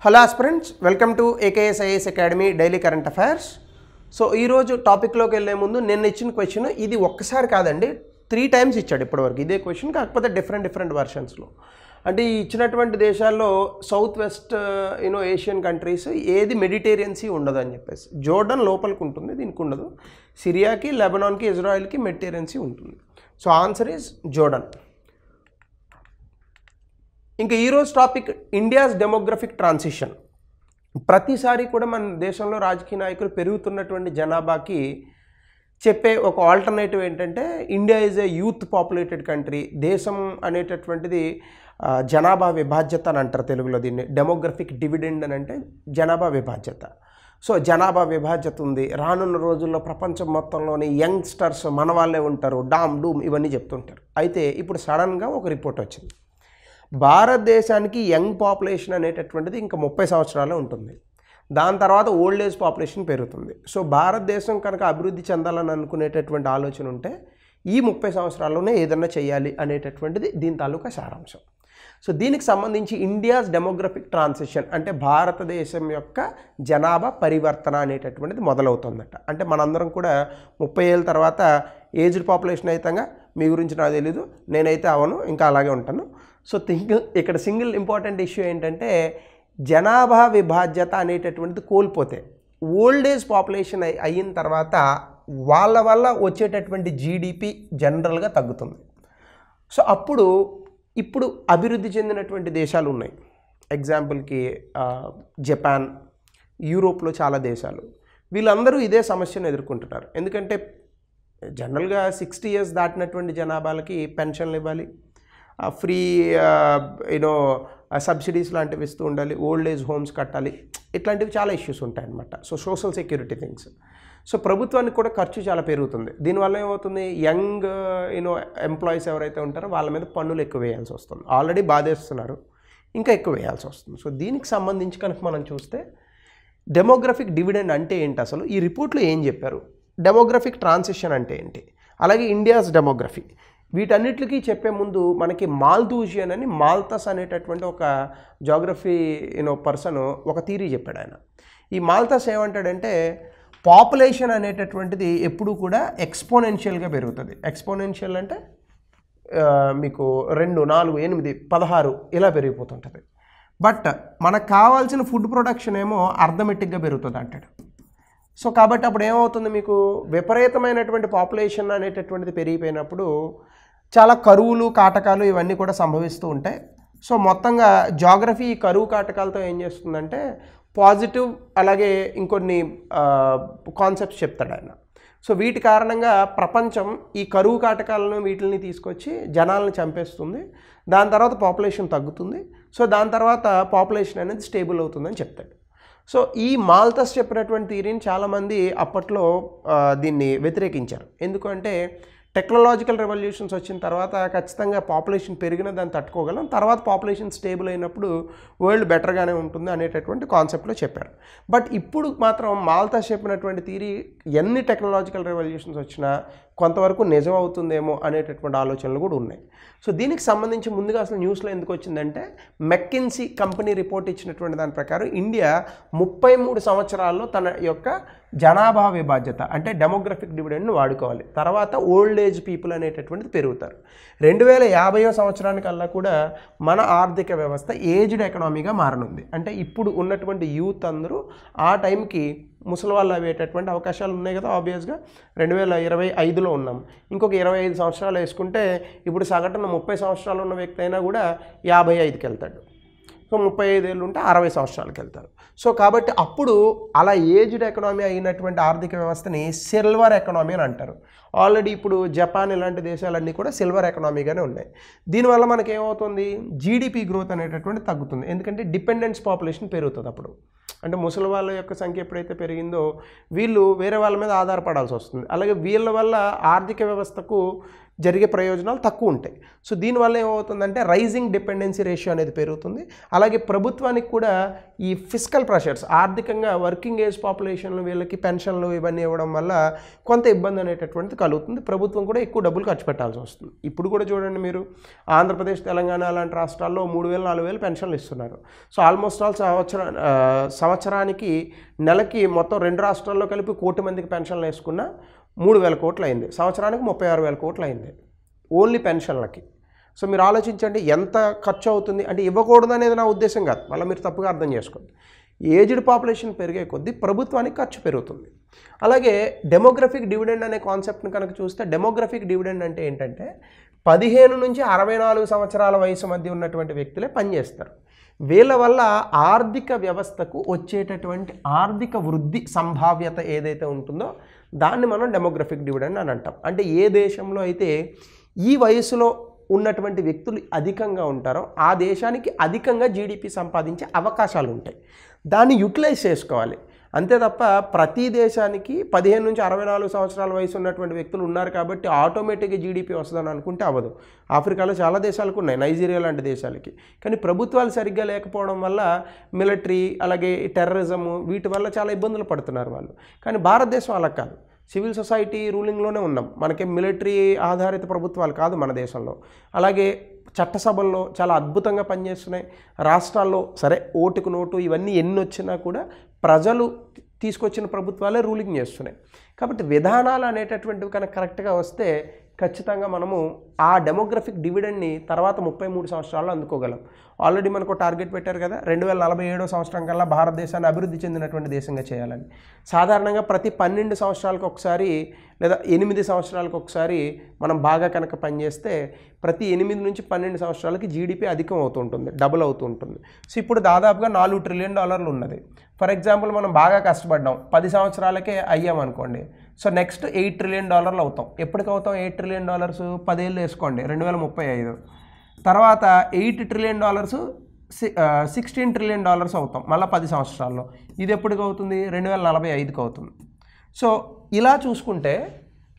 Hello aspirants, welcome to AKS IAS academy daily current affairs. So ఈరోజు టాపిక్లోకి వెళ్ళే ముందు నేను ఇచ్చిన క్వశ్చన్ ఇది ఒక్కసారి కాదండి, 3 times ఇచ్చాడు ఇప్పటివరకు ఇదే క్వశ్చన్, కాకపోతే డిఫరెంట్ వర్షన్స్లో. అంటే ఈ ఇచ్చినటువంటి దేశాల్లో సౌత్ వెస్ట్ ఏషియన్ కంట్రీస్ ఏది మెడిటేరియన్ సీ ఉండదు అని చెప్పేసి. జోర్డన్ లోపలికి ఉంటుంది, దీనికి ఉండదు. సిరియాకి, లెబనాన్కి, ఇజ్రాయిల్కి మెడిటేరియన్ సీ ఉంటుంది. So answer is Jordan. ఇంకా ఈరోజు టాపిక్ ఇండియాస్ డెమోగ్రఫిక్ ట్రాన్సిషన్. ప్రతిసారి కూడా మన దేశంలో రాజకీయ నాయకులు పెరుగుతున్నటువంటి జనాభాకి చెప్పే ఒక ఆల్టర్నేటివ్ ఏంటంటే India is a youth populated country. దేశం అనేటటువంటిది జనాభా విభాజ్యత అని అంటారు తెలుగులో దీన్ని. డెమోగ్రఫిక్ డివిడెండ్ అని అంటే జనాభా విభాజ్యత. సో జనాభా విభాజ్యత ఉంది. రానున్న రోజుల్లో ప్రపంచం మొత్తంలోని యంగ్స్టర్స్ మన వాళ్ళే ఉంటారు, డామ్ డూమ్ ఇవన్నీ చెప్తుంటారు. అయితే ఇప్పుడు సడన్గా ఒక రిపోర్ట్ వచ్చింది, భారతదేశానికి యంగ్ పాపులేషన్ అనేటటువంటిది ఇంకా 30 సంవత్సరాలే ఉంటుంది. దాని తర్వాత ఓల్డ్ ఏజ్ పాపులేషన్ పెరుగుతుంది. సో భారతదేశం కనుక అభివృద్ధి చెందాలని అనుకునేటటువంటి ఆలోచన ఉంటే ఈ 30 సంవత్సరాల్లోనే ఏదన్నా చేయాలి అనేటటువంటిది దీని తాలూకా సారాంశం. సో దీనికి సంబంధించి ఇండియాస్ డెమోగ్రఫిక్ ట్రాన్సిషన్ అంటే భారతదేశం యొక్క జనాభా పరివర్తన అనేటటువంటిది మొదలవుతుందట. అంటే మనందరం కూడా 30 ఏళ్ళ తర్వాత ఏజ్డ్ పాపులేషన్ అయితంగా. మీ గురించి నాకు తెలీదు, నేనైతే అవను, ఇంకా అలాగే ఉంటాను. సో ఇక్కడ సింగిల్ ఇంపార్టెంట్ ఇష్యూ ఏంటంటే జనాభా విభాజ్యత అనేటటువంటిది కోల్పోతే ఓల్డ్ ఏజ్ పాపులేషన్ అయిన తర్వాత వాళ్ళ వల్ల వచ్చేటటువంటి జీడిపి జనరల్గా తగ్గుతుంది. సో అప్పుడు ఇప్పుడు అభివృద్ధి చెందినటువంటి దేశాలు ఉన్నాయి, ఎగ్జాంపుల్కి జపాన్, యూరోప్లో చాలా దేశాలు, వీళ్ళందరూ ఇదే సమస్యను ఎదుర్కొంటున్నారు. ఎందుకంటే జనరల్గా 60 years దాటినటువంటి జనాభాలకి పెన్షన్లు ఇవ్వాలి, ఫ్రీ సబ్సిడీస్ లాంటివి ఇస్తూ ఉండాలి, ఓల్డ్ ఏజ్ హోమ్స్ కట్టాలి, ఇట్లాంటివి చాలా ఇష్యూస్ ఉంటాయన్నమాట. So social security things. So ప్రభుత్వానికి కూడా ఖర్చు చాలా పెరుగుతుంది. దీనివల్ల ఏమవుతుంది, యంగ్ ఎంప్లాయీస్ ఎవరైతే ఉంటారో వాళ్ళ మీద పన్నులు ఎక్కువ వేయాల్సి వస్తుంది. ఆల్రెడీ బాధేస్తున్నారు, ఇంకా ఎక్కువ వేయాల్సి వస్తుంది. సో దీనికి సంబంధించి కనుక మనం చూస్తే డెమోగ్రఫిక్ డివిడెండ్ అంటే ఏంటి, అసలు ఈ రిపోర్ట్లో ఏం చెప్పారు, డెమోగ్రఫిక్ ట్రాన్సిషన్ అంటే ఏంటి, అలాగే ఇండియాస్ డెమోగ్రఫీ, వీటన్నిటికీ చెప్పే ముందు మనకి మాల్థూజియన్ అని మాల్తస్ అనేటటువంటి ఒక జాగ్రఫీ పర్సన్ ఒక థియరీ చెప్పాడు ఆయన. ఈ మాల్తస్ ఏమంటాడంటే పాపులేషన్ అనేటటువంటిది ఎప్పుడూ కూడా ఎక్స్పోనెన్షియల్గా పెరుగుతుంది. ఎక్స్పోనెన్షియల్ అంటే మీకు 2, 4, 8, 16 ఇలా పెరిగిపోతుంటుంది. బట్ మనకు కావాల్సిన ఫుడ్ ప్రొడక్షన్ ఏమో అర్థమెటిక్గా పెరుగుతుంది అంటాడు. సో కాబట్టి అప్పుడు ఏమవుతుంది, మీకు విపరీతమైనటువంటి పాపులేషన్ అనేటటువంటిది పెరిగిపోయినప్పుడు చాలా కరువులు, కాటకాలు ఇవన్నీ కూడా సంభవిస్తూ ఉంటాయి. సో మొత్తంగా జాగ్రఫీ ఈ కరువు కాటకాలతో ఏం చేస్తుందంటే పాజిటివ్ అలాగే ఇంకొన్ని కాన్సెప్ట్స్ చెప్తాడు ఆయన. సో వీటి కారణంగా ప్రపంచం ఈ కరువు కాటకాలను వీటిని తీసుకొచ్చి జనాలను చంపేస్తుంది, దాని తర్వాత పాపులేషన్ తగ్గుతుంది, సో దాని తర్వాత పాపులేషన్ అనేది స్టేబుల్ అవుతుందని చెప్తాడు. సో ఈ మాల్తస్ చెప్పినటువంటి థియరీని చాలామంది అప్పట్లో దీన్ని వ్యతిరేకించారు. ఎందుకంటే టెక్నాలజికల్ రెవల్యూషన్స్ వచ్చిన తర్వాత ఖచ్చితంగా పాపులేషన్ పెరిగిన దాన్ని తట్టుకోగలం, తర్వాత పాపులేషన్ స్టేబుల్ అయినప్పుడు వరల్డ్ బెటర్గానే ఉంటుంది అనేటటువంటి కాన్సెప్ట్లో చెప్పారు. బట్ ఇప్పుడు మాత్రం మాల్తస్ చెప్పినటువంటి థియరీ ఎన్ని టెక్నాలజికల్ రెవల్యూషన్స్ వచ్చినా కొంతవరకు నిజం అవుతుందేమో అనేటటువంటి ఆలోచనలు కూడా ఉన్నాయి. సో దీనికి సంబంధించి ముందుగా అసలు న్యూస్లో ఎందుకు వచ్చిందంటే మెక్కిన్సీ కంపెనీ రిపోర్ట్ ఇచ్చినటువంటి దాని ప్రకారం ఇండియా 33 సంవత్సరాల్లో తన యొక్క జనాభా విభాజ్యత అంటే డెమోగ్రఫిక్ డివిడెండ్ను వాడుకోవాలి, తర్వాత ఓల్డ్ ఏజ్ పీపుల్ అనేటటువంటిది పెరుగుతారు. 2050వ సంవత్సరానికల్లా కూడా మన ఆర్థిక వ్యవస్థ ఏజ్డ్ ఎకనామీగా మారనుంది. అంటే ఇప్పుడు ఉన్నటువంటి యూత్ అందరూ ఆ టైంకి ముసలి వాళ్ళు అయ్యేటటువంటి అవకాశాలు ఉన్నాయి కదా. ఆబ్వియస్గా 2025లో ఉన్నాం, ఇంకొక 25 సంవత్సరాలు వేసుకుంటే ఇప్పుడు సగటున 30 సంవత్సరాలు ఉన్న వ్యక్తి అయినా కూడా 55కి వెళ్తాడు. సో 35 ఏళ్ళు ఉంటే 60 సంవత్సరాలకు వెళ్తారు. సో కాబట్టి అప్పుడు అలా ఏజ్డ్ ఎకనామీ అయినటువంటి ఆర్థిక వ్యవస్థని సిల్వర్ ఎకనామీ అని అంటారు. ఆల్రెడీ ఇప్పుడు జపాన్ ఇలాంటి దేశాలన్నీ కూడా సిల్వర్ ఎకనామీగానే ఉన్నాయి. దీనివల్ల మనకి ఏమవుతుంది, జీడిపి గ్రోత్ అనేటటువంటి తగ్గుతుంది. ఎందుకంటే డిపెండెన్స్ పాపులేషన్ పెరుగుతుంది. అప్పుడు అంటే ముసలి వాళ్ళ యొక్క సంఖ్య ఎప్పుడైతే పెరిగిందో వీళ్ళు వేరే వాళ్ళ మీద ఆధారపడాల్సి వస్తుంది. అలాగే వీళ్ళ వల్ల ఆర్థిక వ్యవస్థకు జరిగే ప్రయోజనాలు తక్కువ ఉంటాయి. సో దీనివల్ల ఏమవుతుందంటే రైజింగ్ డిపెండెన్సీ రేషియో అనేది పెరుగుతుంది. అలాగే ప్రభుత్వానికి కూడా ఈ ఫిస్కల్ ప్రెషర్స్, ఆర్థికంగా వర్కింగ్ ఏజ్ పాపులేషన్లు వీళ్ళకి పెన్షన్లు ఇవన్నీ ఇవ్వడం వల్ల కొంత ఇబ్బంది అనేటటువంటిది కలుగుతుంది. ప్రభుత్వం కూడా ఎక్కువ డబ్బులు ఖర్చు పెట్టాల్సి వస్తుంది. ఇప్పుడు కూడా చూడండి మీరు, ఆంధ్రప్రదేశ్, తెలంగాణ లాంటి రాష్ట్రాల్లో 3,000 4,000 పెన్షన్లు ఇస్తున్నారు. సో ఆల్మోస్ట్ ఆల్ సంవత్సరానికి నెలకి మొత్తం 2 రాష్ట్రాల్లో కలిపి 1 కోటి మందికి పెన్షన్లు వేసుకున్న 3,000 కోట్లు అయింది. సంవత్సరానికి 36,000 కోట్లు అయింది ఓన్లీ పెన్షన్లకి. సో మీరు ఆలోచించండి ఎంత ఖర్చు అవుతుంది. అంటే ఇవ్వకూడదు అనేది నా ఉద్దేశం కాదు, మళ్ళీ మీరు తప్పుగా అర్థం చేసుకోండి. ఏజ్డ్ పాపులేషన్ పెరిగే కొద్దీ ప్రభుత్వానికి ఖర్చు పెరుగుతుంది. అలాగే డెమోగ్రఫిక్ డివిడెండ్ అనే కాన్సెప్ట్ని కనుక చూస్తే, డెమోగ్రఫిక్ డివిడెండ్ అంటే ఏంటంటే 15 నుంచి 64 సంవత్సరాల వయసు మధ్య ఉన్నటువంటి వ్యక్తులే పనిచేస్తారు. వీళ్ళ వల్ల ఆర్థిక వ్యవస్థకు వచ్చేటటువంటి ఆర్థిక వృద్ధి సంభావ్యత ఏదైతే ఉంటుందో దాన్ని మనం డెమోగ్రఫిక్ డివిడెండ్ అని అంటాం. అంటే ఏ దేశంలో అయితే ఈ వయసులో ఉన్నటువంటి వ్యక్తులు అధికంగా ఉంటారో ఆ దేశానికి అధికంగా జీడిపి సంపాదించే అవకాశాలు ఉంటాయి. దాన్ని యూటిలైజ్ చేసుకోవాలి. అంతే తప్ప ప్రతి దేశానికి 15 నుంచి 64 సంవత్సరాల వయసు ఉన్నటువంటి వ్యక్తులు ఉన్నారు కాబట్టి ఆటోమేటిక్గా జీడిపి వస్తుందని అనుకుంటే అవ్వదు. ఆఫ్రికాలో చాలా దేశాలకు ఉన్నాయి, నైజీరియా లాంటి దేశాలకి. కానీ ప్రభుత్వాలు సరిగ్గా లేకపోవడం వల్ల మిలిటరీ, అలాగే టెర్రరిజము, వీటి వల్ల చాలా ఇబ్బందులు పడుతున్నారు వాళ్ళు. కానీ భారతదేశం అలా కాదు, సివిల్ సొసైటీ రూలింగ్లోనే ఉన్నాం. మనకి మిలిటరీ ఆధారిత ప్రభుత్వాలు కాదు మన దేశంలో. అలాగే చట్టసభల్లో చాలా అద్భుతంగా పనిచేస్తున్నాయి. రాష్ట్రాల్లో సరే ఓటుకు నోటు ఇవన్నీ ఎన్ని వచ్చినా కూడా ప్రజలు తీసుకొచ్చిన ప్రభుత్వాలే రూలింగ్ చేస్తున్నాయి. కాబట్టి విధానాలు అనేటటువంటివి కనుక కరెక్ట్గా వస్తే ఖచ్చితంగా మనము ఆ డెమోగ్రఫిక్ డివిడెండ్ని తర్వాత 33 సంవత్సరాల్లో అందుకోగలం. ఆల్రెడీ మనకు టార్గెట్ పెట్టారు కదా, 2047 సంవత్సరం కల్లా భారతదేశాన్ని అభివృద్ధి చెందినటువంటి దేశంగా చేయాలని. సాధారణంగా ప్రతి 12 సంవత్సరాలకు ఒకసారి లేదా 8 సంవత్సరాలకు ఒకసారి మనం బాగా కనుక పనిచేస్తే ప్రతి 8 నుంచి 12 సంవత్సరాలకి జీడిపి అధికం అవుతుంటుంది, డబుల్ అవుతుంటుంది. సో ఇప్పుడు దాదాపుగా $4 ట్రిలియన్ ఉన్నది. ఫర్ ఎగ్జాంపుల్ మనం బాగా కష్టపడ్డాం, 10 సంవత్సరాలకే అయ్యామనుకోండి. సో నెక్స్ట్ $8 ట్రిలియన్ అవుతాం. ఎప్పటికి అవుతాం $8 ట్రిలియన్? 10 ఏళ్ళు వేసుకోండి, 2035. తర్వాత $8 ట్రిలియన్ 16 ట్రిలియన్ అవుతాం మళ్ళీ 10 సంవత్సరాల్లో. ఇది ఎప్పటికి అవుతుంది? 2045కి అవుతుంది. సో ఇలా చూసుకుంటే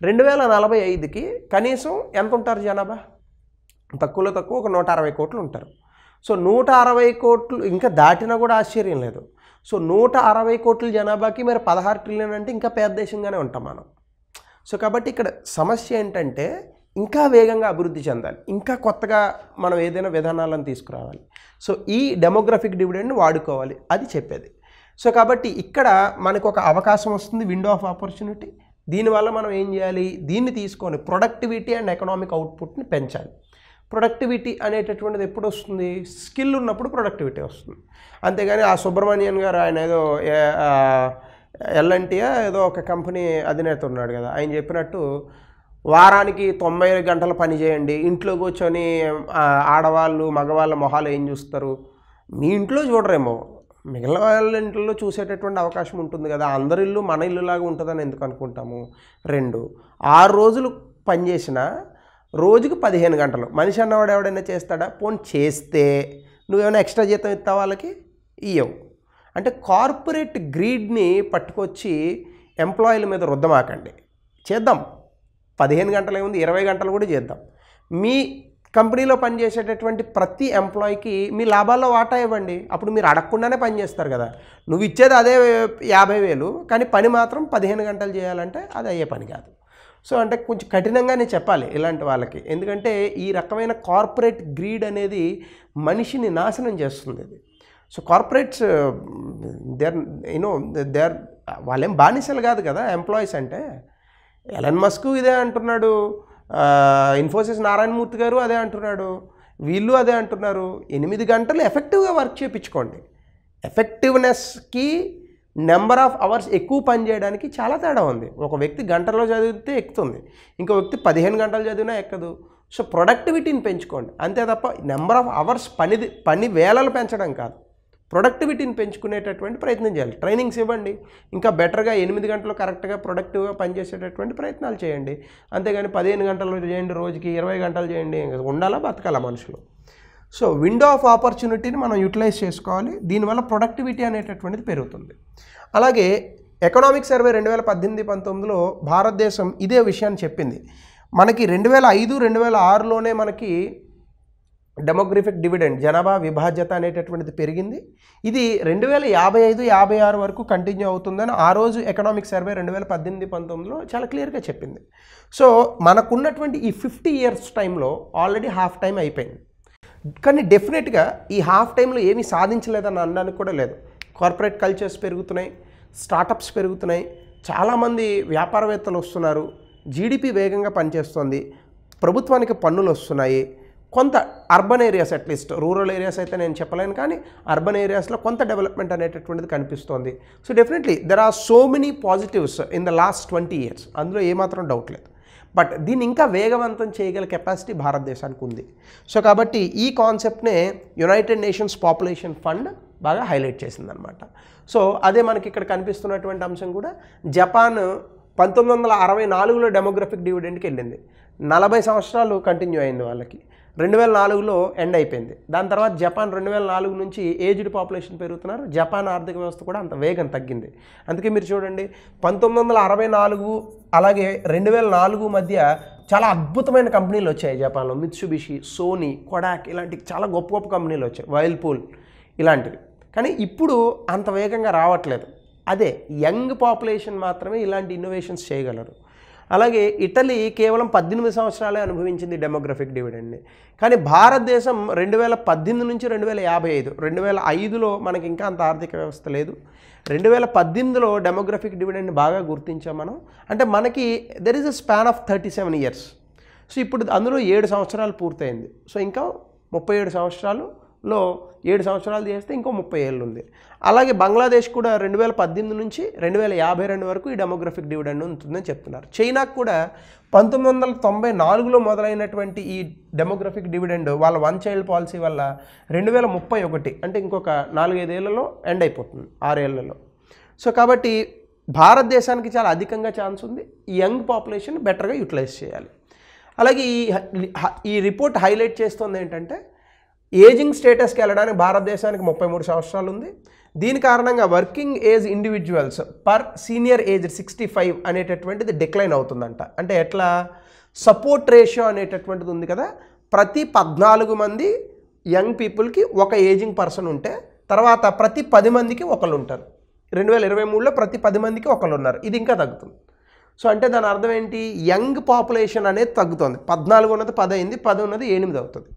2045కి కనీసం ఎంత ఉంటారు జనాభా? తక్కువలో తక్కువ ఒక 160 కోట్లు ఉంటారు. సో 160 కోట్లు ఇంకా దాటినా కూడా ఆశ్చర్యం లేదు. సో 160 కోట్ల జనాభాకి మరి 16 ట్రిలియన్ అంటే ఇంకా పేద దేశంగానే ఉంటాం మనం. సో కాబట్టి ఇక్కడ సమస్య ఏంటంటే ఇంకా వేగంగా అభివృద్ధి చెందాలి, ఇంకా కొత్తగా మనం ఏదైనా విధానాలను తీసుకురావాలి. సో ఈ డెమోగ్రఫిక్ డివిడెండ్ని వాడుకోవాలి, అది చెప్పేది. సో కాబట్టి ఇక్కడ మనకు ఒక అవకాశం వస్తుంది, విండో ఆఫ్ ఆపర్చునిటీ. దీనివల్ల మనం ఏం చేయాలి? దీన్ని తీసుకొని ప్రొడక్టివిటీ అండ్ ఎకనామిక్ అవుట్పుట్ని పెంచాలి. ప్రొడక్టివిటీ అనేటటువంటిది ఎప్పుడు వస్తుంది? స్కిల్ ఉన్నప్పుడు ప్రొడక్టివిటీ వస్తుంది. అంతేగాని ఆ సుబ్రహ్మణ్యన్ గారు, ఆయన ఏదో ఎల్ఎన్టీయా ఏదో ఒక కంపెనీ అధినేత ఉన్నాడు కదా, ఆయన చెప్పినట్టు వారానికి 90 గంటల పని చేయండి, ఇంట్లో కూర్చొని ఆడవాళ్ళు మగవాళ్ళ మొహాలు ఏం చూస్తారు? మీ ఇంట్లో చూడరేమో, మిగిలిన వాళ్ళ ఇంట్లో చూసేటటువంటి అవకాశం ఉంటుంది కదా. అందరి ఇల్లు మన ఇల్లులాగా ఉంటుందని ఎందుకు అనుకుంటాము? 2 6 రోజులు పనిచేసినా రోజుకు 15 గంటలు. మనిషి అన్నవాడు ఎవడైనా చేస్తాడా? పోనీ చేస్తే నువ్వేమైనా ఎక్స్ట్రా జీతం ఇస్తావు వాళ్ళకి? ఇవ్వవు. అంటే కార్పొరేట్ గ్రీడ్ని పట్టుకొచ్చి ఎంప్లాయీల మీద రుద్దమాకండి. చేద్దాం, 15 గంటలు ఏముంది, 20 గంటలు కూడా చేద్దాం. మీ కంపెనీలో పనిచేసేటటువంటి ప్రతి ఎంప్లాయీకి మీ లాభాల్లో వాటా ఇవ్వండి. అప్పుడు మీరు అడగకుండానే పనిచేస్తారు కదా. నువ్వు ఇచ్చేది అదే 50,000, కానీ పని మాత్రం 15 గంటలు చేయాలంటే అది అయ్యే పని కాదు. సో అంటే కొంచెం కఠినంగానే చెప్పాలి ఇలాంటి వాళ్ళకి. ఎందుకంటే ఈ రకమైన కార్పొరేట్ గ్రీడ్ అనేది మనిషిని నాశనం చేస్తుంది. ఇది సో కార్పొరేట్స్ దేర్ వాళ్ళేం బానిసలు కాదు కదా ఎంప్లాయీస్ అంటే. ఎలన్ మస్క్ ఇదే అంటున్నాడు, ఇన్ఫోసిస్ నారాయణమూర్తి గారు అదే అంటున్నాడు, వీళ్ళు అదే అంటున్నారు. 8 గంటలు ఎఫెక్టివ్గా వర్క్ చేయించుకోండి. ఎఫెక్టివ్నెస్కి నెంబర్ ఆఫ్ అవర్స్ ఎక్కువ పని చేయడానికి చాలా తేడా ఉంది. ఒక వ్యక్తి గంటలో చదివితే ఎక్కుతుంది, ఇంకో వ్యక్తి 15 గంటలు చదివినా ఎక్కదు. సో ప్రొడక్టివిటీని పెంచుకోండి అంతే తప్ప నెంబర్ ఆఫ్ అవర్స్ పని వేళలు పెంచడం కాదు, ప్రొడక్టివిటీని పెంచుకునేటటువంటి ప్రయత్నం చేయాలి. ట్రైనింగ్స్ ఇవ్వండి, ఇంకా బెటర్గా 8 గంటలు కరెక్ట్గా ప్రొడక్టివ్గా పనిచేసేటటువంటి ప్రయత్నాలు చేయండి. అంతేగాని 15 గంటలు చేయండి, రోజుకి 20 గంటలు చేయండి, ఉండాలా బతకాలా మనుషులు. సో విండో ఆఫ్ ఆపర్చునిటీని మనం యూటిలైజ్ చేసుకోవాలి. దీనివల్ల ప్రొడక్టివిటీ అనేటటువంటిది పెరుగుతుంది. అలాగే ఎకనామిక్ సర్వే 2018-19లో భారతదేశం ఇదే విషయాన్ని చెప్పింది. మనకి 2005, 2006లోనే మనకి డెమోగ్రఫిక్ డివిడెండ్ జనాభా విభాజ్యత అనేటటువంటిది పెరిగింది. ఇది 2055, 56 వరకు కంటిన్యూ అవుతుందని ఆ రోజు ఎకనామిక్ సర్వే 2018, 19లో చాలా క్లియర్గా చెప్పింది. సో మనకున్నటువంటి ఈ 50 years టైంలో ఆల్రెడీ హాఫ్ టైం అయిపోయింది. కానీ డెఫినెట్గా ఈ హాఫ్ టైంలో ఏమీ సాధించలేదని అనడానికి కూడా లేదు. కార్పొరేట్ కల్చర్స్ పెరుగుతున్నాయి, స్టార్టప్స్ పెరుగుతున్నాయి, చాలామంది వ్యాపారవేత్తలు వస్తున్నారు, జీడిపి వేగంగా పనిచేస్తుంది, ప్రభుత్వానికి పన్నులు వస్తున్నాయి, కొంత urban areas at least, rural areas అయితే నేను చెప్పలేను, కానీ అర్బన్ ఏరియాస్లో కొంత డెవలప్మెంట్ అనేటటువంటిది కనిపిస్తోంది. So definitely there are so many positives in the last 20 years, అందులో ఏమాత్రం డౌట్ లేదు. బట్ దీన్ని ఇంకా వేగవంతం చేయగల కెపాసిటీ భారతదేశానికి ఉంది. సో కాబట్టి ఈ కాన్సెప్ట్నే యునైటెడ్ నేషన్స్ పాపులేషన్ ఫండ్ బాగా హైలైట్ చేసిందనమాట. సో అదే మనకి ఇక్కడ కనిపిస్తున్నటువంటి అంశం కూడా, జపాన్ 1964లో డెమోగ్రఫిక్ డివిడెండ్కి వెళ్ళింది, 40 సంవత్సరాలు కంటిన్యూ అయింది వాళ్ళకి, 2004లో ఎండ్ అయిపోయింది. దాని తర్వాత జపాన్ 2004 నుంచి ఏజ్డ్ పాపులేషన్ పెరుగుతున్నారు, జపాన్ ఆర్థిక వ్యవస్థ కూడా అంత వేగం తగ్గింది. అందుకే మీరు చూడండి 1964 అలాగే 2004 మధ్య చాలా అద్భుతమైన కంపెనీలు వచ్చాయి జపాన్లో, మిత్సుబిషి, సోనీ, కొడాక్ ఇలాంటి చాలా గొప్ప గొప్ప కంపెనీలు వచ్చాయి, వైర్ల్పూల్ ఇలాంటివి. కానీ ఇప్పుడు అంత వేగంగా రావట్లేదు. అదే యంగ్ పాపులేషన్ మాత్రమే ఇలాంటి ఇన్నోవేషన్స్ చేయగలరు. అలాగే ఇటలీ కేవలం 18 సంవత్సరాలే అనుభవించింది డెమోగ్రఫిక్ డివిడెండ్ని. కానీ భారతదేశం 2018 నుంచి 2055, 2005లో మనకి ఇంకా అంత ఆర్థిక వ్యవస్థ లేదు, 2018లో డెమోగ్రఫిక్ డివిడెండ్ని బాగా గుర్తించాం మనం. అంటే మనకి there is a span of 37 years. So ఇప్పుడు అందులో 7 సంవత్సరాలు పూర్తయింది. సో ఇంకా 37 సంవత్సరాలులో 7 సంవత్సరాలు చేస్తే ఇంకో 30 ఏళ్ళు ఉంది. అలాగే బంగ్లాదేశ్ కూడా 2018 నుంచి 2052 వరకు ఈ డెమోగ్రఫిక్ డివిడెండ్ ఉంటుందని చెప్తున్నారు. చైనాకు కూడా 1994లో మొదలైనటువంటి ఈ డెమోగ్రఫిక్ డివిడెండ్ వాళ్ళ వన్ చైల్డ్ పాలసీ వల్ల 2031 అంటే ఇంకొక 4-5 ఏళ్లలో ఎండ్ అయిపోతుంది, 6 ఏళ్లలో. సో కాబట్టి భారతదేశానికి చాలా అధికంగా ఛాన్స్ ఉంది ఈ యంగ్ పాపులేషన్ బెటర్గా యూటిలైజ్ చేయాలి. అలాగే ఈ రిపోర్ట్ హైలైట్ చేస్తుంది ఏంటంటే, ఏజింగ్ స్టేటస్కి వెళ్ళడానికి భారతదేశానికి 33 సంవత్సరాలు ఉంది. దీని కారణంగా working age individuals per senior age 65 అనేటటువంటిది డిక్లైన్ అవుతుందంట. అంటే ఎట్లా, సపోర్ట్ రేషియో అనేటటువంటిది ఉంది కదా, ప్రతి 14 మంది యంగ్ పీపుల్కి ఒక ఏజింగ్ పర్సన్ ఉంటే తర్వాత ప్రతి 10 మందికి ఒకళ్ళు ఉంటారు. 2023లో ప్రతి 10 మందికి ఒకళ్ళు ఉన్నారు. ఇది ఇంకా తగ్గుతుంది. సో అంటే దాని అర్థం ఏంటి, యంగ్ పాపులేషన్ అనేది తగ్గుతుంది. 14 ఉన్నది 10 అయింది, 10 ఉన్నది 8 అవుతుంది.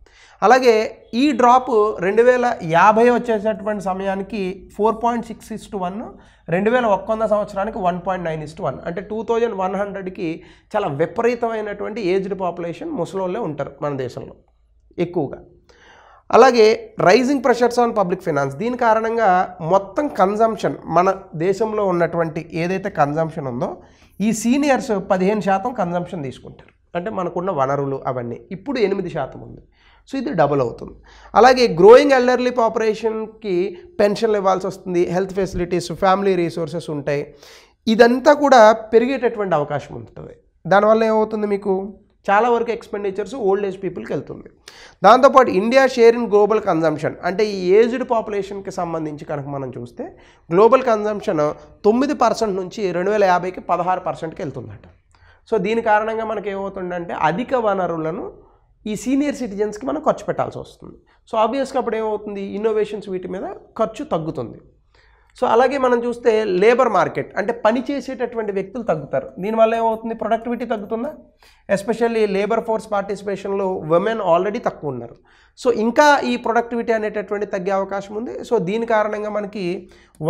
అలాగే ఈ డ్రాప్ 2050 వచ్చేటటువంటి సమయానికి 4.6:1, 2100 సంవత్సరానికి 1.9:1. అంటే 2100కి చాలా విపరీతమైనటువంటి ఏజ్డ్ పాపులేషన్ ముసలోళ్ళే ఉంటారు మన దేశంలో ఎక్కువగా. అలాగే rising pressures on public finance, దీని కారణంగా మొత్తం కన్జంప్షన్ మన దేశంలో ఉన్నటువంటి ఏదైతే కన్జంప్షన్ ఉందో ఈ సీనియర్స్ 15% కన్జంప్షన్ తీసుకుంటారు. అంటే మనకున్న వనరులు అవన్నీ ఇప్పుడు 8% ఉంది. సో ఇది డబుల్ అవుతుంది. అలాగే గ్రోయింగ్ ఎల్డర్లీ పాపులేషన్కి పెన్షన్లు ఇవ్వాల్సి వస్తుంది, హెల్త్ ఫెసిలిటీస్, ఫ్యామిలీ రీసోర్సెస్ ఉంటాయి. ఇదంతా కూడా పెరిగేటటువంటి అవకాశం ఉంటుంది. దానివల్ల ఏమవుతుంది, మీకు చాలా వరకు ఎక్స్పెండిచర్స్ ఓల్డ్ ఏజ్ పీపుల్కి వెళ్తుంది. దాంతోపాటు India share in global consumption, అంటే ఈ ఏజ్డ్ పాపులేషన్కి సంబంధించి కనుక మనం చూస్తే గ్లోబల్ కన్జంప్షన్ 9% నుంచి 2050కి 16%కి వెళ్తుందట. సో దీని కారణంగా మనకి ఏమవుతుందంటే అధిక వనరులను ఈ సీనియర్ సిటిజన్స్కి మనం ఖర్చు పెట్టాల్సి వస్తుంది. సో ఆబ్వియస్గా అప్పుడు ఏమవుతుంది, ఇన్నోవేషన్స్ వీటి మీద ఖర్చు తగ్గుతుంది. సో అలాగే మనం చూస్తే లేబర్ మార్కెట్, అంటే పని చేసేటటువంటి వ్యక్తులు తగ్గుతారు. దీనివల్ల ఏమవుతుంది, ప్రొడక్టివిటీ తగ్గుతుందా, ఎస్పెషల్లీ లేబర్ ఫోర్స్ పార్టిసిపేషన్లో విమెన్ ఆల్రెడీ తక్కువ ఉన్నారు. సో ఇంకా ఈ ప్రొడక్టివిటీ అనేటటువంటి తగ్గే అవకాశం ఉంది. సో దీని కారణంగా మనకి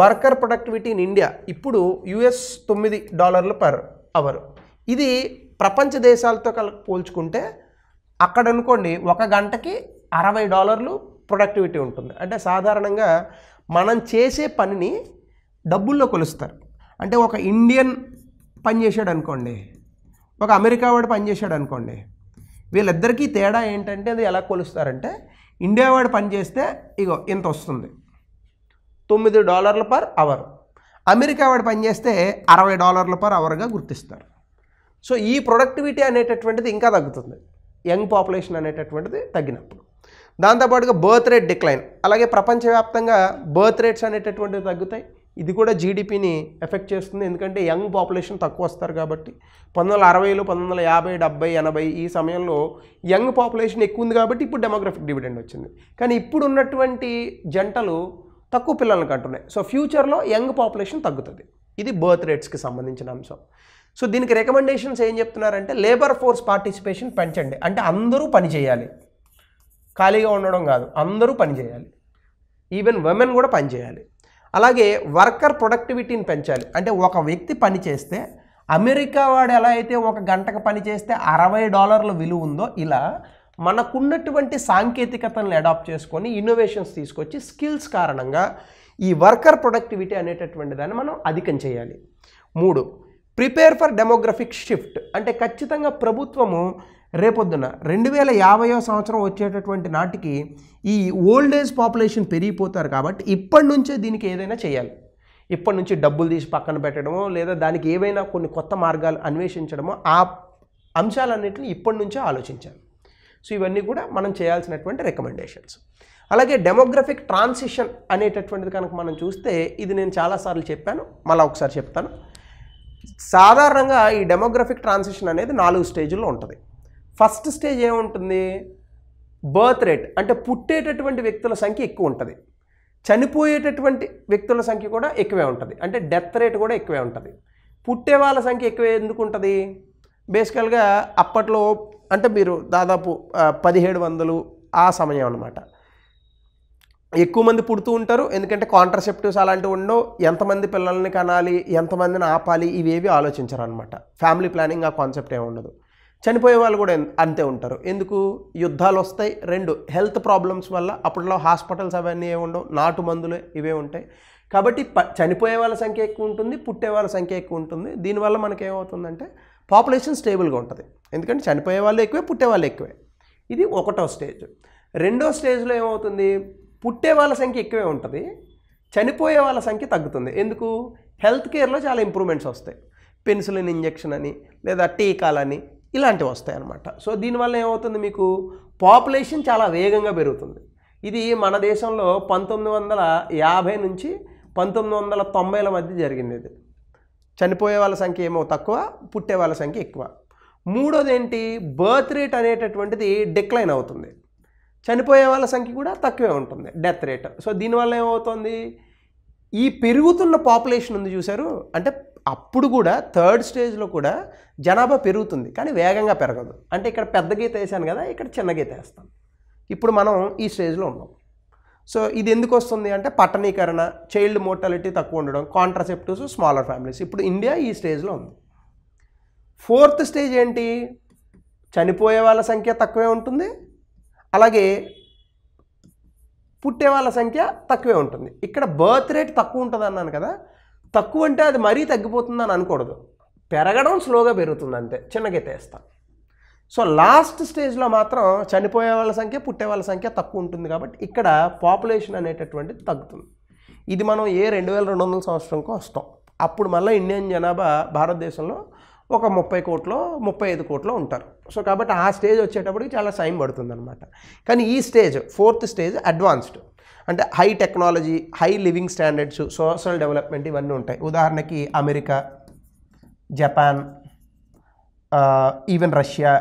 వర్కర్ ప్రొడక్టివిటీ ఇన్ ఇండియా ఇప్పుడు $9 per hour. ఇది ప్రపంచ దేశాలతో పోల్చుకుంటే అక్కడ అనుకోండి 1 గంటకి $60 ప్రొడక్టివిటీ ఉంటుంది. అంటే సాధారణంగా మనం చేసే పనిని డబ్బుల్లో కొలుస్తారు. అంటే ఒక ఇండియన్ పని చేశాడు అనుకోండి, ఒక అమెరికా వాడు పని చేశాడు అనుకోండి, వీళ్ళిద్దరికీ తేడా ఏంటంటే అది ఎలా కొలుస్తారంటే, ఇండియా వాడు పని చేస్తే ఇగో ఇంత వస్తుంది $9 per hour, అమెరికా వాడు పని చేస్తే $60 per hourగా గుర్తిస్తారు. సో ఈ ప్రొడక్టివిటీ అనేటటువంటిది ఇంకా తగ్గుతుంది యంగ్ పాపులేషన్ అనేటటువంటిది తగ్గినప్పుడు. దాంతోపాటుగా బర్త్ రేట్ డిక్లైన్, అలాగే ప్రపంచవ్యాప్తంగా బర్త్ రేట్స్ అనేటటువంటివి తగ్గుతాయి. ఇది కూడా జీడిపిని ఎఫెక్ట్ చేస్తుంది, ఎందుకంటే యంగ్ పాపులేషన్ తక్కువ వస్తారు కాబట్టి. 1960లు 1950 70 80 ఈ సమయంలో యంగ్ పాపులేషన్ ఎక్కువ ఉంది కాబట్టి ఇప్పుడు డెమోగ్రఫిక్ డివిడెండ్ వచ్చింది. కానీ ఇప్పుడు ఉన్నటువంటి జంటలు తక్కువ పిల్లల్ని కంటున్నాయి. సో ఫ్యూచర్లో యంగ్ పాపులేషన్ తగ్గుతుంది. ఇది బర్త్ రేట్స్కి సంబంధించిన అంశం. సో దీనికి రికమెండేషన్స్ ఏం చెప్తున్నారంటే లేబర్ ఫోర్స్ పార్టిసిపేషన్ పెంచండి, అంటే అందరూ పని చేయాలి, ఖాళీగా ఉండడం కాదు, అందరూ పని చేయాలి, ఈవెన్ విమెన్ కూడా పని చేయాలి. అలాగే వర్కర్ ప్రొడక్టివిటీని పెంచాలి, అంటే ఒక వ్యక్తి పని చేస్తే అమెరికా వాడు ఎలా అయితే ఒక గంటకు పని చేస్తే $60 విలువ ఉందో, ఇలా మనకున్నటువంటి సాంకేతికతలను అడాప్ట్ చేసుకొని ఇన్నోవేషన్స్ తీసుకొచ్చి స్కిల్స్ కారణంగా ఈ వర్కర్ ప్రొడక్టివిటీ అనేటటువంటి దాన్ని మనం అధికం చేయాలి. 3, ప్రిపేర్ ఫర్ డెమోగ్రఫిక్ షిఫ్ట్, అంటే ఖచ్చితంగా ప్రభుత్వము రేపొద్దున 2050వ సంవత్సరం వచ్చేటటువంటి నాటికి ఈ ఓల్డ్ ఏజ్ పాపులేషన్ పెరిగిపోతారు కాబట్టి ఇప్పటి నుంచే దీనికి ఏదైనా చేయాలి. ఇప్పటి నుంచి డబ్బులు తీసి పక్కన పెట్టడమో లేదా దానికి ఏవైనా కొన్ని కొత్త మార్గాలు అన్వేషించడమో, ఆ అంశాలన్నింటినీ ఇప్పటి నుంచే ఆలోచించాలి. సో ఇవన్నీ కూడా మనం చేయాల్సినటువంటి రికమెండేషన్స్. అలాగే డెమోగ్రఫిక్ ట్రాన్సిషన్ అనేటటువంటిది కనుక మనం చూస్తే, ఇది నేను చాలాసార్లు చెప్పాను, మళ్ళీ ఒకసారి చెప్తాను. సాధారణంగా ఈ డెమోగ్రఫిక్ ట్రాన్సిషన్ అనేది 4 స్టేజ్లో ఉంటుంది. ఫస్ట్ స్టేజ్ ఏముంటుంది? బర్త్ రేట్, అంటే పుట్టేటటువంటి వ్యక్తుల సంఖ్య ఎక్కువ ఉంటుంది, చనిపోయేటటువంటి వ్యక్తుల సంఖ్య కూడా ఎక్కువే ఉంటుంది, అంటే డెత్ రేట్ కూడా ఎక్కువే ఉంటుంది. పుట్టే వాళ్ళ సంఖ్య ఎక్కువ ఎందుకు ఉంటుంది? బేసికల్గా అప్పట్లో అంటే మీరు దాదాపు 1700 ఆ సమయం అన్నమాట. ఎక్కువ మంది పుడుతూ ఉంటారు, ఎందుకంటే కాంట్రసెప్టివ్స్ అలాంటివి ఉండవు, ఎంతమంది పిల్లల్ని కనాలి, ఎంతమందిని ఆపాలి, ఇవేవి ఆలోచించరు అనమాట. ఫ్యామిలీ ప్లానింగ్ ఆ కాన్సెప్ట్ ఏమి ఉండదు. చనిపోయే వాళ్ళు కూడా అంతే ఉంటారు. ఎందుకు? యుద్ధాలు వస్తాయి, 2 హెల్త్ ప్రాబ్లమ్స్ వల్ల. అప్పట్లో హాస్పిటల్స్ అవన్నీ ఏమి ఉండవు, నాటు మందులే ఇవే ఉంటాయి. కాబట్టి చనిపోయే వాళ్ళ సంఖ్య ఎక్కువ ఉంటుంది, పుట్టే వాళ్ళ సంఖ్య ఎక్కువ ఉంటుంది. దీనివల్ల మనకేమవుతుందంటే పాపులేషన్ స్టేబుల్గా ఉంటుంది, ఎందుకంటే చనిపోయే వాళ్ళు ఎక్కువే, పుట్టే వాళ్ళు ఎక్కువే. ఇది 1వ స్టేజ్. 2వ స్టేజ్లో ఏమవుతుంది? పుట్టే వాళ్ళ సంఖ్య ఎక్కువే ఉంటుంది, చనిపోయే వాళ్ళ సంఖ్య తగ్గుతుంది. ఎందుకు? హెల్త్ కేర్లో చాలా ఇంప్రూవ్మెంట్స్ వస్తాయి, పెన్సిలిన్ ఇంజెక్షన్ అని లేదా టీకాలని ఇలాంటివి వస్తాయి అన్నమాట. సో దీనివల్ల ఏమవుతుంది? మీకు పాపులేషన్ చాలా వేగంగా పెరుగుతుంది. ఇది మన దేశంలో 1950 నుంచి 1990ల మధ్య జరిగింది. ఇది చనిపోయే వాళ్ళ సంఖ్య ఏమో తక్కువ, పుట్టే వాళ్ళ సంఖ్య ఎక్కువ. 3వది ఏంటి? బర్త్ రేట్ అనేటటువంటిది డిక్లైన్ అవుతుంది, చనిపోయే వాళ్ళ సంఖ్య కూడా తక్కువే ఉంటుంది, డెత్ రేట్. సో దీనివల్ల ఏమవుతుంది? ఈ పెరుగుతున్న పాపులేషన్ ఉంది చూసారు, అంటే అప్పుడు కూడా 3rd స్టేజ్లో కూడా జనాభా పెరుగుతుంది, కానీ వేగంగా పెరగదు. అంటే ఇక్కడ పెద్ద గీత వేసాను కదా, ఇక్కడ చిన్న గీత వేస్తాను. ఇప్పుడు మనం ఈ స్టేజ్లో ఉన్నాం. సో ఇది ఎందుకు వస్తుంది అంటే పట్టణీకరణ, చైల్డ్ మోర్టాలిటీ తక్కువ ఉండడం, కాంట్రసెప్టివ్స్, స్మాలర్ ఫ్యామిలీస్. ఇప్పుడు ఇండియా ఈ స్టేజ్లో ఉంది. 4th స్టేజ్ ఏంటి? చనిపోయే వాళ్ళ సంఖ్య తక్కువే ఉంటుంది, అలాగే పుట్టే వాళ్ళ సంఖ్య తక్కువే ఉంటుంది. ఇక్కడ బర్త్ రేట్ తక్కువ ఉంటుంది అన్నాను కదా, తక్కువ అంటే అది మరీ తగ్గిపోతుందని అనకూడదు, పెరగడం స్లోగా పెరుగుతుంది అంతే, చిన్నగైతే వేస్తాం. సో లాస్ట్ స్టేజ్లో మాత్రం చనిపోయే వాళ్ళ సంఖ్య, పుట్టే వాళ్ళ సంఖ్య తక్కువ ఉంటుంది, కాబట్టి ఇక్కడ పాపులేషన్ అనేటటువంటిది తగ్గుతుంది. ఇది మనం 2200 సంవత్సరంకో వస్తాం. అప్పుడు మళ్ళీ ఇండియన్ జనాభా భారతదేశంలో ఒక 30 కోట్లో 35 కోట్లో ఉంటారు. సో కాబట్టి ఆ స్టేజ్ వచ్చేటప్పటికి చాలా టైం పడుతుంది అనమాట. కానీ ఈ స్టేజ్ 4th స్టేజ్ అడ్వాన్స్డ్, అంటే high technology, high living standards, social development ఇవన్నీ ఉంటాయి. ఉదాహరణకి America, Japan, even Russia,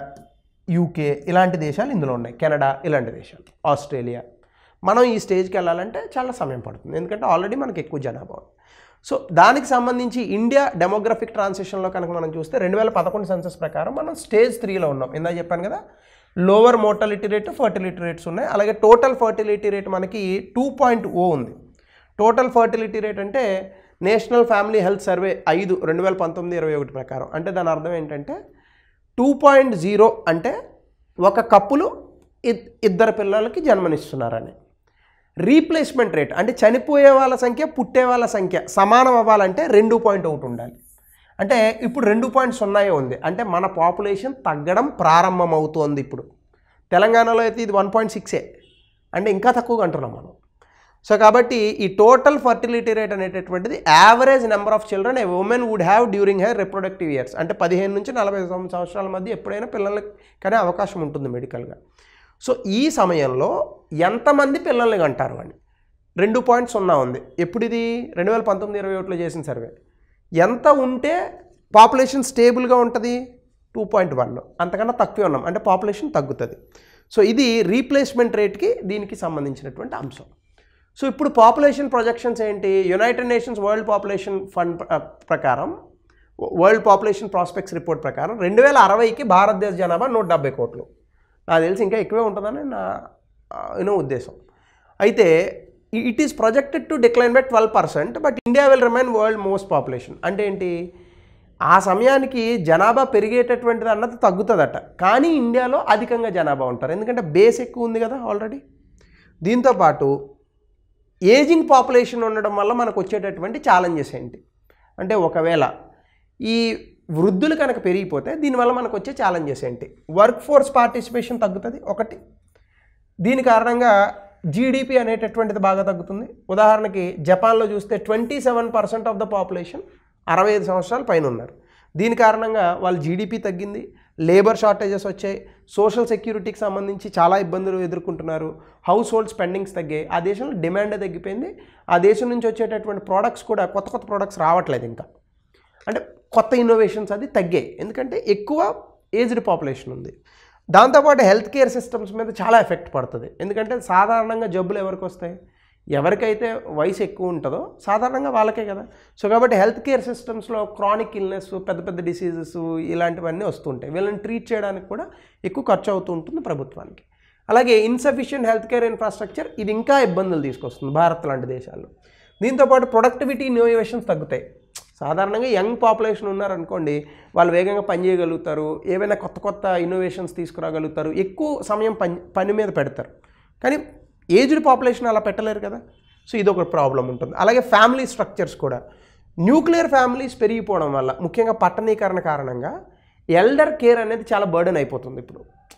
UK ఇలాంటి దేశాలు ఇందులో ఉన్నాయి, కెనడా ఇలాంటి దేశాలు, ఆస్ట్రేలియా. మనం ఈ స్టేజ్కి వెళ్ళాలంటే చాలా సమయం పడుతుంది, ఎందుకంటే ఆల్రెడీ మనకి ఎక్కువ జనాభా ఉంది. సో దానికి సంబంధించి ఇండియా డెమోగ్రఫిక్ ట్రాన్సిషన్లో కనుక మనం చూస్తే 2011 సెన్సస్ ప్రకారం మనం స్టేజ్ 3లో ఉన్నాం. ఇందా చెప్పాను కదా, lower mortality rate, fertility rates ఉన్నాయి. అలాగే టోటల్ ఫర్టిలిటీ రేట్ మనకి 2.0 ఉంది. టోటల్ ఫర్టిలిటీ రేట్ అంటే నేషనల్ ఫ్యామిలీ హెల్త్ సర్వే 5 2019-21 ప్రకారం. అంటే దాని అర్థం ఏంటంటే 2.0 అంటే ఒక కప్పులు 2 పిల్లలకి జన్మనిస్తున్నారని. రీప్లేస్మెంట్ రేట్ అంటే చనిపోయే వాళ్ళ సంఖ్య, పుట్టే వాళ్ళ సంఖ్య సమానం అవ్వాలంటే 2.1 ఉండాలి. అంటే ఇప్పుడు 2.0 ఉంది, అంటే మన పాపులేషన్ తగ్గడం ప్రారంభమవుతోంది. ఇప్పుడు తెలంగాణలో అయితే ఇది 1.6, అంటే ఇంకా తక్కువగా అంటున్నాం మనం. సో కాబట్టి ఈ టోటల్ ఫర్టిలిటీ రేట్ అనేటటువంటిది average number of children a women would have during her reproductive years, అంటే 15 నుంచి 49 సంవత్సరాల మధ్య ఎప్పుడైనా పిల్లలకి కానీ అవకాశం ఉంటుంది మెడికల్గా. సో ఈ సమయంలో ఎంతమంది పిల్లల్ని కంటారు అని, 2.0 ఉంది. ఎప్పుడు ఇది 2019-21లో చేసిన సర్వే. ఎంత ఉంటే పాపులేషన్ స్టేబుల్గా ఉంటుంది? 2.1. అంతకన్నా తక్కువే ఉన్నాం అంటే పాపులేషన్ తగ్గుతుంది. సో ఇది రీప్లేస్మెంట్ రేట్కి దీనికి సంబంధించినటువంటి అంశం. సో ఇప్పుడు పాపులేషన్ ప్రొజెక్షన్స్ ఏంటి? United nations world population fund ప్రకారం, వరల్డ్ పాపులేషన్ ప్రాస్పెక్ట్స్ రిపోర్ట్ ప్రకారం 2060కి భారతదేశ జనాభా 170 కోట్లు. నాకు తెలిసి ఇంకా ఎక్కువే ఉంటుందని నా ఉద్దేశం. అయితే it is projected to decline by 12%, but India will remain world most population. అంటే ఏంటి? ఆ సమయానికి జనాభా పెరిగేటటువంటిది అన్నది తగ్గుతుందట, కానీ ఇండియాలో అధికంగా జనాభా ఉంటారు, ఎందుకంటే బేస్ ఎక్కువ ఉంది కదా ఆల్రెడీ. దీంతోపాటు ఏజింగ్ పాపులేషన్ ఉండడం వల్ల మనకు వచ్చేటటువంటి ఛాలెంజెస్ ఏంటి అంటే, ఒకవేళ ఈ వృద్ధులు కనుక పెరిగిపోతే దీనివల్ల మనకు వచ్చే ఛాలెంజెస్ ఏంటి? వర్క్ ఫోర్స్ పార్టిసిపేషన్ తగ్గుతుంది ఒకటి. దీని కారణంగా జీడిపి అనేటటువంటిది బాగా తగ్గుతుంది. ఉదాహరణకి జపాన్లో చూస్తే 27% ఆఫ్ ద పాపులేషన్ 65 సంవత్సరాల పైన ఉన్నారు. దీని కారణంగా వాళ్ళ జీడిపి తగ్గింది, లేబర్ షార్టేజెస్ వచ్చాయి, సోషల్ సెక్యూరిటీకి సంబంధించి చాలా ఇబ్బందులు ఎదుర్కొంటున్నారు, హౌస్ హోల్డ్ స్పెండింగ్స్ తగ్గాయి, ఆ దేశంలో డిమాండ్ తగ్గిపోయింది, ఆ దేశం నుంచి వచ్చేటటువంటి ప్రోడక్ట్స్ కూడా కొత్త కొత్త ప్రోడక్ట్స్ రావట్లేదు, ఇంకా అంటే కొత్త ఇన్నోవేషన్స్ అది తగ్గాయి, ఎందుకంటే ఎక్కువ ఏజ్డ్ పాపులేషన్ ఉంది. దాంతోపాటు హెల్త్ కేర్ సిస్టమ్స్ మీద చాలా ఎఫెక్ట్ పడుతుంది, ఎందుకంటే సాధారణంగా జబ్బులు ఎవరికి వస్తాయి? ఎవరికైతే వయసు ఎక్కువ ఉంటుందో సాధారణంగా వాళ్ళకే కదా. సో కాబట్టి హెల్త్ కేర్ సిస్టమ్స్లో క్రానిక్ ఇల్నెస్, పెద్ద పెద్ద డిసీజెస్ ఇలాంటివన్నీ వస్తుంటాయి. వీళ్ళని ట్రీట్ చేయడానికి కూడా ఎక్కువ ఖర్చు అవుతూ ఉంటుంది ప్రభుత్వానికి. అలాగే ఇన్సఫిషియెంట్ హెల్త్ కేర్ ఇన్ఫ్రాస్ట్రక్చర్, ఇది ఇంకా ఇబ్బందులు తీసుకొస్తుంది భారత్ లాంటి దేశాల్లో. దీంతోపాటు ప్రొడక్టివిటీ ఇన్నోవేషన్స్ తగ్గుతాయి. సాధారణంగా యంగ్ పాపులేషన్ ఉన్నారనుకోండి, వాళ్ళు వేగంగా పనిచేయగలుగుతారు, ఏవైనా కొత్త కొత్త ఇన్నోవేషన్స్ తీసుకురాగలుగుతారు, ఎక్కువ సమయం పని మీద పెడతారు. కానీ ఏజ్డ్ పాపులేషన్ అలా పెట్టలేరు కదా. సో ఇది ఒక ప్రాబ్లం ఉంటుంది. అలాగే ఫ్యామిలీ స్ట్రక్చర్స్ కూడా, న్యూక్లియర్ ఫ్యామిలీస్ పెరిగిపోవడం వల్ల, ముఖ్యంగా పట్టణీకరణ కారణంగా ఎల్డర్ కేర్ అనేది చాలా బర్డెన్ అయిపోతుంది.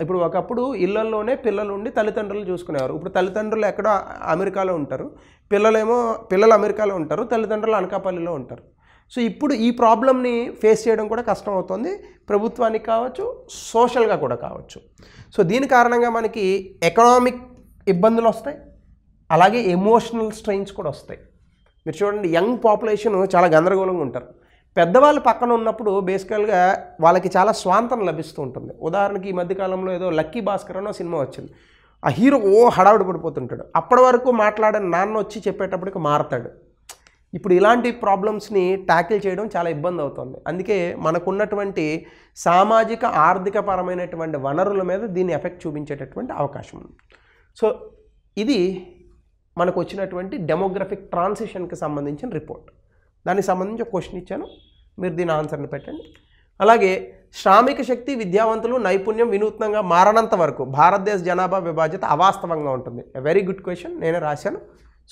ఇప్పుడు ఒకప్పుడు ఇళ్లలోనే పిల్లలు ఉండి తల్లిదండ్రులు చూసుకునేవారు. ఇప్పుడు తల్లిదండ్రులు ఎక్కడో అమెరికాలో ఉంటారు, పిల్లలు అమెరికాలో ఉంటారు, తల్లిదండ్రులు అనకాపల్లిలో ఉంటారు. సో ఇప్పుడు ఈ ప్రాబ్లమ్ని ఫేస్ చేయడం కూడా కష్టం అవుతుంది, ప్రభుత్వానికి కావచ్చు, సోషల్గా కూడా కావచ్చు. సో దీని కారణంగా మనకి ఎకనామిక్ ఇబ్బందులు వస్తాయి, అలాగే ఎమోషనల్ స్ట్రెయిన్స్ కూడా వస్తాయి. మీరు చూడండి, యంగ్ పాపులేషన్ చాలా గందరగోళంగా ఉంటారు. పెద్దవాళ్ళు పక్కన ఉన్నప్పుడు బేసికల్గా వాళ్ళకి చాలా స్వాంతన లభిస్తూ ఉంటుంది. ఉదాహరణకి ఈ మధ్యకాలంలో ఏదో లక్కీ భాస్కర్ అనే సినిమా వచ్చింది, ఆ హీరో హడావుడి పడిపోతుంటాడు, అప్పటి వరకు మాట్లాడని నాన్న వచ్చి చెప్పేటప్పటికి మారతాడు. ఇప్పుడు ఇలాంటి ప్రాబ్లమ్స్ని ట్యాకిల్ చేయడం చాలా ఇబ్బంది అవుతుంది. అందుకే మనకున్నటువంటి సామాజిక ఆర్థిక పరమైనటువంటి వనరుల మీద దీన్ని ఎఫెక్ట్ చూపించేటటువంటి అవకాశం ఉంది. సో ఇది మనకు వచ్చినటువంటి డెమోగ్రఫిక్ ట్రాన్సిషన్కి సంబంధించిన రిపోర్ట్. దానికి సంబంధించి ఒక క్వశ్చన్ ఇచ్చాను, మీరు దీని ఆన్సర్ని పెట్టండి. అలాగే శ్రామిక శక్తి, విద్యావంతులు, నైపుణ్యం వినూత్నంగా మారనంత వరకు భారతదేశ జనాభా విభాజ్యత అవాస్తవంగా ఉంటుంది. వెరీ గుడ్ క్వశ్చన్, నేనే రాశాను.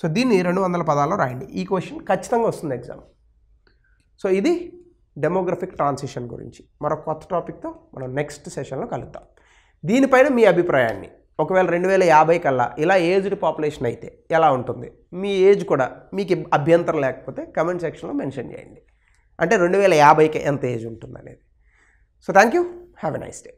సో దీన్ని 200 పదాల్లో రాయండి. ఈ క్వశ్చన్ ఖచ్చితంగా వస్తుంది ఎగ్జామ్. సో ఇది డెమోగ్రఫిక్ ట్రాన్సిషన్ గురించి. మరొక కొత్త టాపిక్తో మనం నెక్స్ట్ సెషన్లో కలుద్దాం. దీనిపైన మీ అభిప్రాయాన్ని, ఒకవేళ 2050 కల్లా ఇలా ఏజ్డ్ పాపులేషన్ అయితే ఎలా ఉంటుంది, మీ ఏజ్ కూడా మీకు అభ్యంతరం లేకపోతే కమెంట్ సెక్షన్లో మెన్షన్ చేయండి. అంటే 2050కి ఎంత ఏజ్ ఉంటుంది అనేది. So thank you, have a nice day.